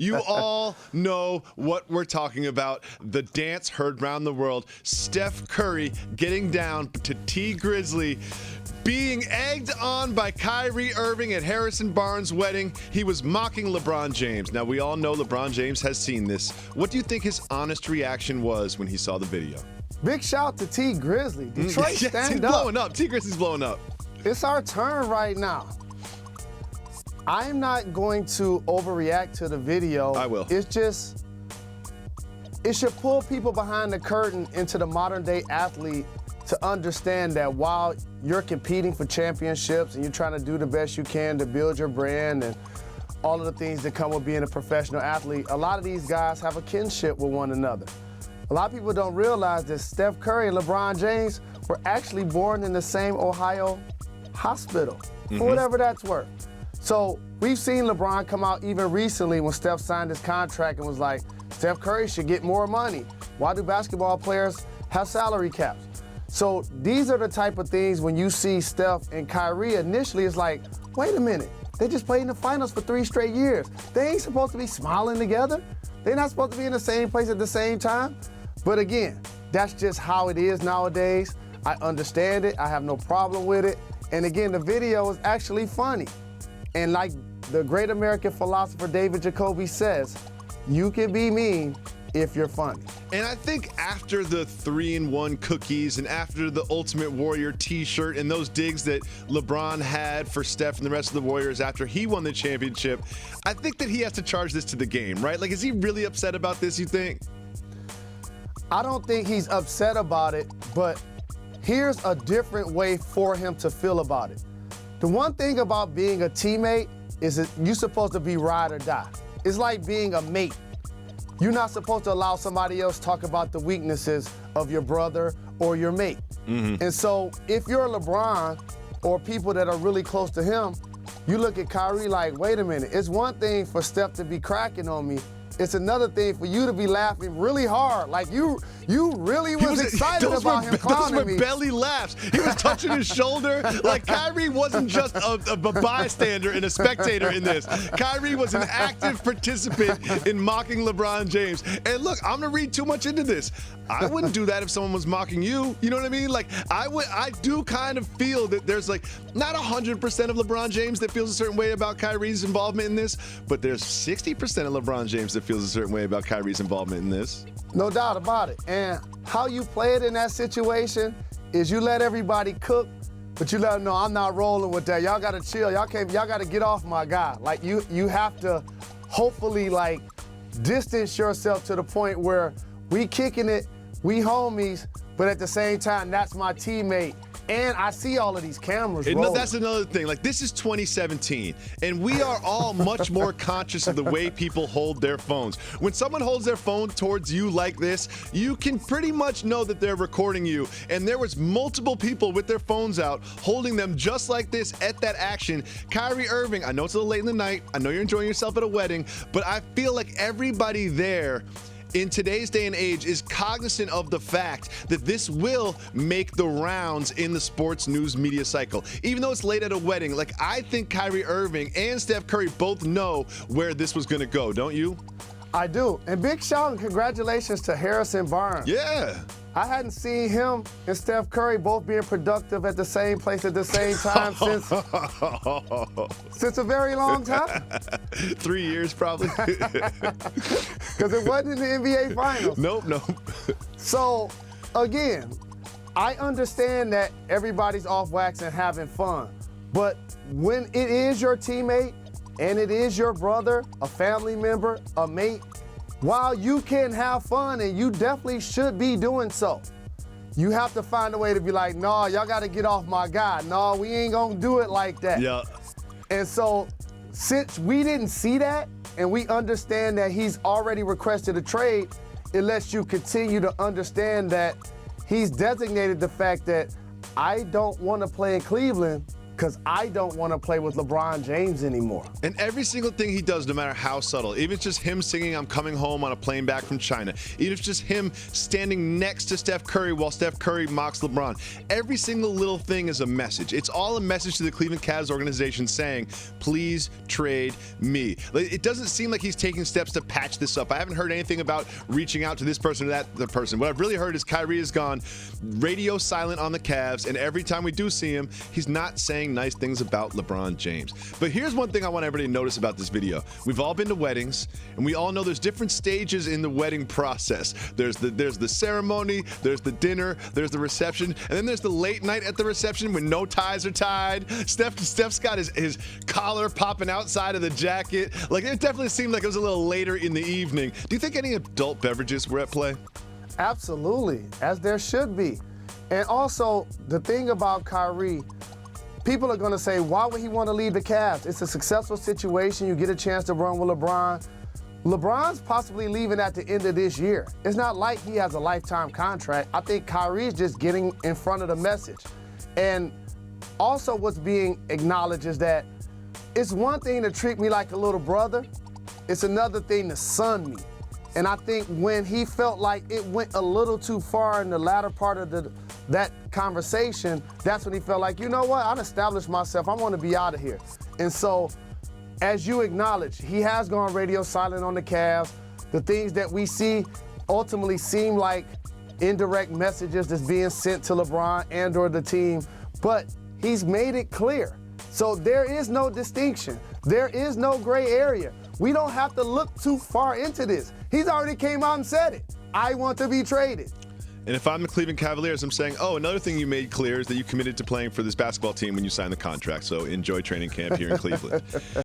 You all know what we're talking about. The dance heard round the world. Steph Curry getting down to T Grizzly, being egged on by Kyrie Irving at Harrison Barnes' wedding. He was mocking LeBron James. Now, we all know LeBron James has seen this. What do you think his honest reaction was when he saw the video? Big shout to T Grizzly. Detroit, stand up. He's blowing up. T Grizzly's blowing up. It's our turn right now. I'm not going to overreact to the video. I will. It's just, it should pull people behind the curtain into the modern day athlete to understand that while you're competing for championships and you're trying to do the best you can to build your brand and all of the things that come with being a professional athlete, a lot of these guys have a kinship with one another. A lot of people don't realize that Steph Curry and LeBron James were actually born in the same Ohio hospital, for whatever that's worth. So we've seen LeBron come out even recently when Steph signed his contract and was like, Steph Curry should get more money. Why do basketball players have salary caps? So these are the type of things when you see Steph and Kyrie initially, it's like, wait a minute, they just played in the finals for 3 straight years. They ain't supposed to be smiling together. They're not supposed to be in the same place at the same time. But again, that's just how it is nowadays. I understand it. I have no problem with it. And again, the video is actually funny. And like the great American philosopher David Jacoby says, you can be mean if you're funny. And I think after the 3-in-1 cookies and after the Ultimate Warrior t-shirt and those digs that LeBron had for Steph and the rest of the Warriors after he won the championship, I think that he has to charge this to the game, right? Like, is he really upset about this, you think? I don't think he's upset about it, but here's a different way for him to feel about it. The one thing about being a teammate is that you're supposed to be ride or die. It's like being a mate. You're not supposed to allow somebody else talk about the weaknesses of your brother or your mate. And so if you're LeBron or people that are really close to him, you look at Kyrie like, wait a minute, it's one thing for Steph to be cracking on me. It's another thing for you to be laughing really hard. Like you really was excited about him clowning me. Those were belly laughs. He was touching his shoulder. Like Kyrie wasn't just a bystander and a spectator in this. Kyrie was an active participant in mocking LeBron James. And look, I'm gonna read too much into this. I wouldn't do that if someone was mocking you. You know what I mean? Like I do kind of feel that there's like not 100% of LeBron James that feels a certain way about Kyrie's involvement in this, but there's 60% of LeBron James that feels a certain way about Kyrie's involvement in this. No doubt about it. And how you play it in that situation is you let everybody cook, but you let them know I'm not rolling with that. Y'all gotta chill. Y'all gotta get off my guy. Like you have to hopefully like distance yourself to the point where we kicking it, we homies, but at the same time, that's my teammate. And I see all of these cameras rolling. No, that's another thing. Like, this is 2017, and we are all much more conscious of the way people hold their phones. When someone holds their phone towards you like this, you can pretty much know that they're recording you. And there was multiple people with their phones out, holding them just like this at that action. Kyrie Irving, I know it's a little late in the night. I know you're enjoying yourself at a wedding, but I feel like everybody there in today's day and age is cognizant of the fact that this will make the rounds in the sports news media cycle. Even though it's late at a wedding, like I think Kyrie Irving and Steph Curry both know where this was gonna go, don't you? I do. And big shout and congratulations to Harrison Barnes. Yeah. I hadn't seen him and Steph Curry both being productive at the same place at the same time since a very long time. 3 years probably. Because it wasn't in the NBA Finals. Nope. So, again, I understand that everybody's off wax and having fun. But when it is your teammate and it is your brother, a family member, a mate, while you can have fun, and you definitely should be doing so, you have to find a way to be like, no, y'all got to get off my guy. No, we ain't going to do it like that. Yeah. And so since we didn't see that and we understand that he's already requested a trade, it lets you continue to understand that he's designated the fact that I don't want to play in Cleveland because I don't want to play with LeBron James anymore. And every single thing he does, no matter how subtle, even if it's just him singing "I'm coming home" on a plane back from China, even if it's just him standing next to Steph Curry while Steph Curry mocks LeBron, every single little thing is a message. It's all a message to the Cleveland Cavs organization saying, please trade me. It doesn't seem like he's taking steps to patch this up. I haven't heard anything about reaching out to this person or that other person. What I've really heard is Kyrie has gone radio silent on the Cavs, and every time we do see him, he's not saying nice things about LeBron James. But here's one thing I want everybody to notice about this video. We've all been to weddings, and we all know there's different stages in the wedding process. There's the ceremony, there's the dinner, there's the reception, and then there's the late night at the reception when no ties are tied. Steph's got his collar popping outside of the jacket. Like, it definitely seemed like it was a little later in the evening. Do you think any adult beverages were at play? Absolutely, as there should be. And also, the thing about Kyrie, people are going to say, why would he want to leave the Cavs? It's a successful situation. You get a chance to run with LeBron. LeBron's possibly leaving at the end of this year. It's not like he has a lifetime contract. I think Kyrie's just getting in front of the message. And also what's being acknowledged is that it's one thing to treat me like a little brother. It's another thing to son me. And I think when he felt like it went a little too far in the latter part of that conversation, that's when he felt like, you know what, I've established myself. I want to be out of here. And so, as you acknowledge, he has gone radio silent on the Cavs. The things that we see ultimately seem like indirect messages that's being sent to LeBron and or the team, but he's made it clear. So there is no distinction. There is no gray area. We don't have to look too far into this. He's already came out and said it. I want to be traded. And if I'm the Cleveland Cavaliers, I'm saying, oh, another thing you made clear is that you committed to playing for this basketball team when you signed the contract. So enjoy training camp here in Cleveland.